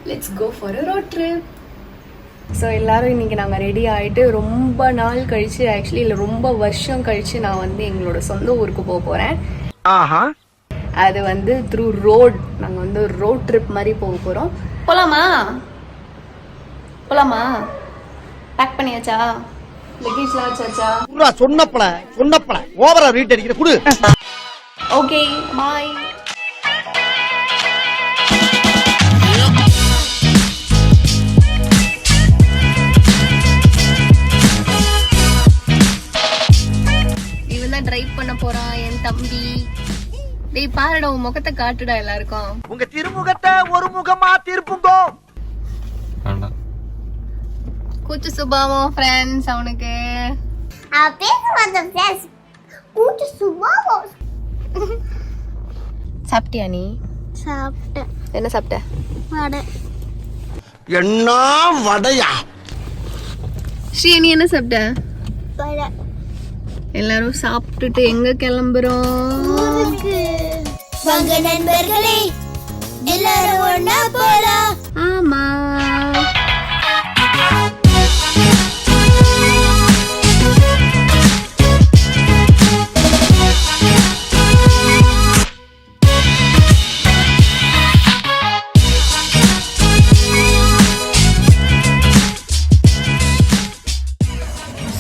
Let's go for a road trip. So எல்லாரும் இன்னைக்கு நாங்கள் ரெடி ஆகிட்டு ரொம்ப நாள் கழிச்சு, ஆக்சுவலி இல்லை ரொம்ப வருஷம் கழிச்சு நான் வந்து எங்களோட சொந்த ஊருக்கு போக போகிறேன். அது வந்து த்ரூ ரோட். நாங்கள் வந்து ஒரு ரோட் ட்ரிப் மாதிரி போக போகிறோம். போகலாமா? போகலாமா? பேக் பண்ணியாச்சா? லக்கேஜ்லாம் வச்சாச்சா? சொன்னப்பல ஓவரா ரீட் அடிக்கிற குடு. ஓகே, பாய். இவன் தான் டிரைவ் பண்ண போறான், என் தம்பி. டேய் பாருடா, உன் முகத்தை காட்டுடா எல்லாருக்கும். உங்க திருமுகத்தை ஒரு முகமா திருப்புங்கோ. கூச்சு சுபாவம் ஃப்ரெண்ட்ஸ் அவனுக்கு. சாப்பிட்டியா நீ? சாப்பிட்டேன். என்ன சாப்பிட்ட? வடை. என்ன வடையா? ஸ்ரீ நீ என்ன சாப்பிட்ட? வடை. எல்லாரும் சாப்பிட்டுட்டு எங்க கிளம்புறோம்? வாங்க நண்பர்களே, எல்லாரும் ஒண்ணா போலாம். ஆமா.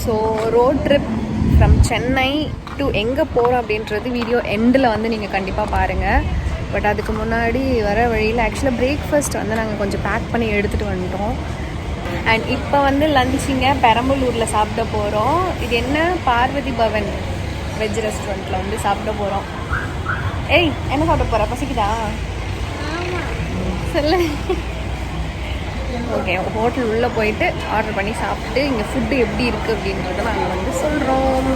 So road trip from Chennai to எங்கே போகிறோம் அப்படின்றது வீடியோ எண்டில் வந்து நீங்கள் கண்டிப்பாக பாருங்கள். பட் அதுக்கு முன்னாடி வர வழியில் ஆக்சுவலாக பிரேக்ஃபாஸ்ட் வந்து நாங்கள் கொஞ்சம் பேக் பண்ணி எடுத்துகிட்டு வந்துட்டோம். அண்ட் இப்போ வந்து லஞ்சிங்க பெரம்பலூரில் சாப்பிட போகிறோம். இது என்ன, பார்வதி பவன் வெஜ் ரெஸ்டாரண்ட்டில் வந்து சாப்பிட போகிறோம். ஏய் என்ன சாப்பிட போகிற? பசிக்குதா? சொல்லு. ஓகே, ஹோட்டல் உள்ளே போயிட்டு ஆர்டர் பண்ணி சாப்பிட்டு இங்கே ஃபுட்டு எப்படி இருக்குது அப்படின்றத நாங்கள் வந்து சொல்கிறோம்.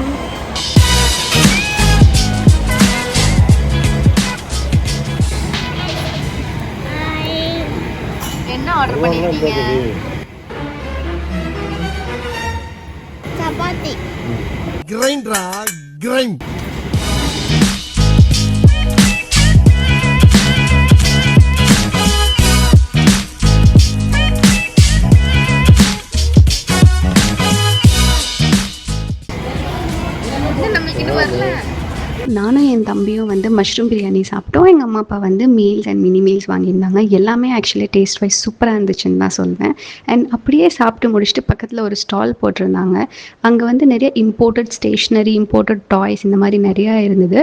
என்ன ஆர்டர் பண்ணிருக்கீங்க? சப்பாத்தி. கிரைண்டரா கிரைண்ட். நானும் என் தம்பியும் வந்து மஷ்ரூம் பிரியாணி சாப்பிட்டோம். எங்கள் அம்மா அப்பா வந்து மீல்ஸ் அண்ட் மினி மீல்ஸ் வாங்கியிருந்தாங்க. எல்லாமே ஆக்சுவலி டேஸ்ட் வைஸ் சூப்பராக இருந்துச்சுன்னு தான் சொல்வேன். அண்ட் அப்படியே சாப்பிட்டு முடிச்சுட்டு பக்கத்தில் ஒரு ஸ்டால் போட்டிருந்தாங்க. அங்கே வந்து நிறைய இம்போர்ட்டட் ஸ்டேஷ்னரி, இம்போர்ட்டட் டாய்ஸ் இந்த மாதிரி நிறையா இருந்தது.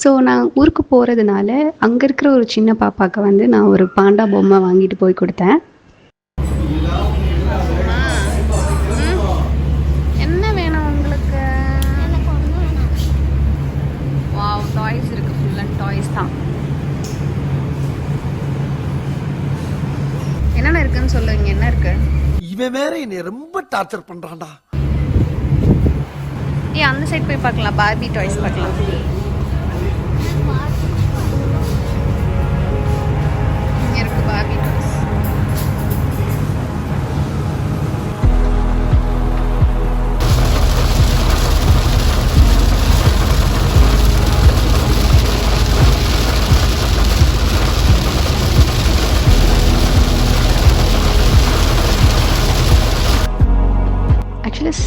ஸோ நான் ஊருக்கு போகிறதுனால அங்கே இருக்கிற ஒரு சின்ன பாப்பாவுக்கு வந்து நான் ஒரு பாண்டா பொம்மை வாங்கிட்டு போய் கொடுத்தேன். டாய்ஸ் இருக்கு, ஃபுல் அண்ட் டாய்ஸ் தான். என்னென்ன இருக்குன்னு சொல்லுங்க. என்ன இருக்கு? இவன் வேற என்னை ரொம்ப டார்ச்சர் பண்றான்டா. அந்த சைடு போய் பார்க்கலாம், பார்பி டாய்ஸ் பார்க்கலாம். இங்க இருக்கு பார்பி டாய்ஸ்.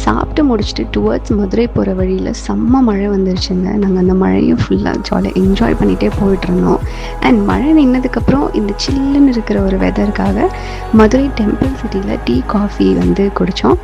சாப்பிட்டு முடிச்சுட்டு டுவர்ட்ஸ் மதுரை போகிற வழியில் செம்ம மழை வந்துருச்சுங்க. நாங்கள் அந்த மழையும் ஃபுல்லாக ஜாலியாக என்ஜாய் பண்ணிகிட்டே போயிட்டுருந்தோம். அண்ட் மழை நின்னதுக்கப்புறம் இந்த சில்லுன்னு இருக்கிற ஒரு வெதருக்காக மதுரை டெம்பிள் சிட்டியில் டீ காஃபி வந்து குடித்தோம்.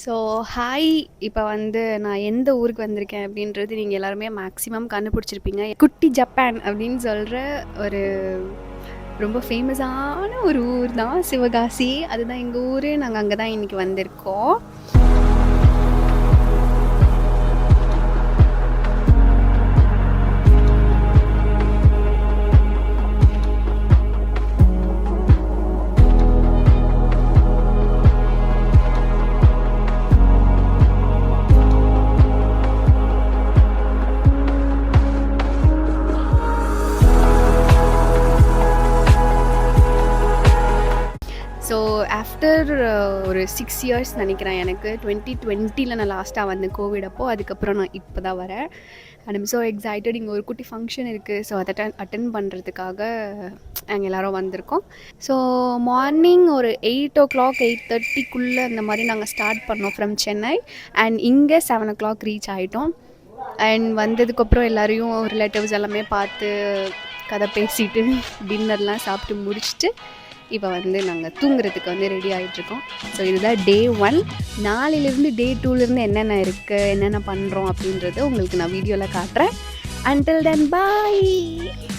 ஸோ ஹாய், இப்போ வந்து நான் எந்த ஊருக்கு வந்திருக்கேன் அப்படின்றது நீங்கள் எல்லாருமே மேக்ஸிமம் கண்டுபிடிச்சிருப்பீங்க. குட்டி ஜப்பான் அப்படின்னு சொல்கிற ஒரு ரொம்ப ஃபேமஸான ஒரு ஊர் தான் சிவகாசி. அதுதான் எங்கள் ஊர். நாங்கள் அங்கே தான் இன்றைக்கி வந்திருக்கோம். ஸோ ஆஃப்டர் ஒரு 6 இயர்ஸ் நினைக்கிறேன். எனக்கு 2020 நான் லாஸ்ட்டாக வந்தேன் கோவிட் அப்போது. அதுக்கப்புறம் நான் இப்போ தான் வரேன். And I'm so excited. இங்கே ஒரு குட்டி ஃபங்க்ஷன் இருக்குது. ஸோ அதை அட்டன் பண்ணுறதுக்காக நாங்கள் எல்லோரும் வந்திருக்கோம். ஸோ மார்னிங் ஒரு 8 o'clock 8:30 அந்த மாதிரி நாங்கள் ஸ்டார்ட் பண்ணோம் ஃப்ரம் சென்னை. அண்ட் இங்கே 7 o'clock ரீச் ஆகிட்டோம். அண்ட் வந்ததுக்கப்புறம் எல்லோரையும் ரிலேட்டிவ்ஸ் எல்லாமே பார்த்து கதை பேசிட்டு டின்னர்லாம் சாப்பிட்டு முடிச்சுட்டு இப்போ வந்து நாங்கள் தூங்குறதுக்கு வந்து ரெடி ஆகிட்ருக்கோம். ஸோ இதுதான் Day 1. நாளையிலேருந்து Day 2லேருந்து என்னென்ன இருக்குது, என்னென்ன பண்ணுறோம் அப்படின்றத உங்களுக்கு நான் வீடியோவில் காட்டுறேன். Until then, bye.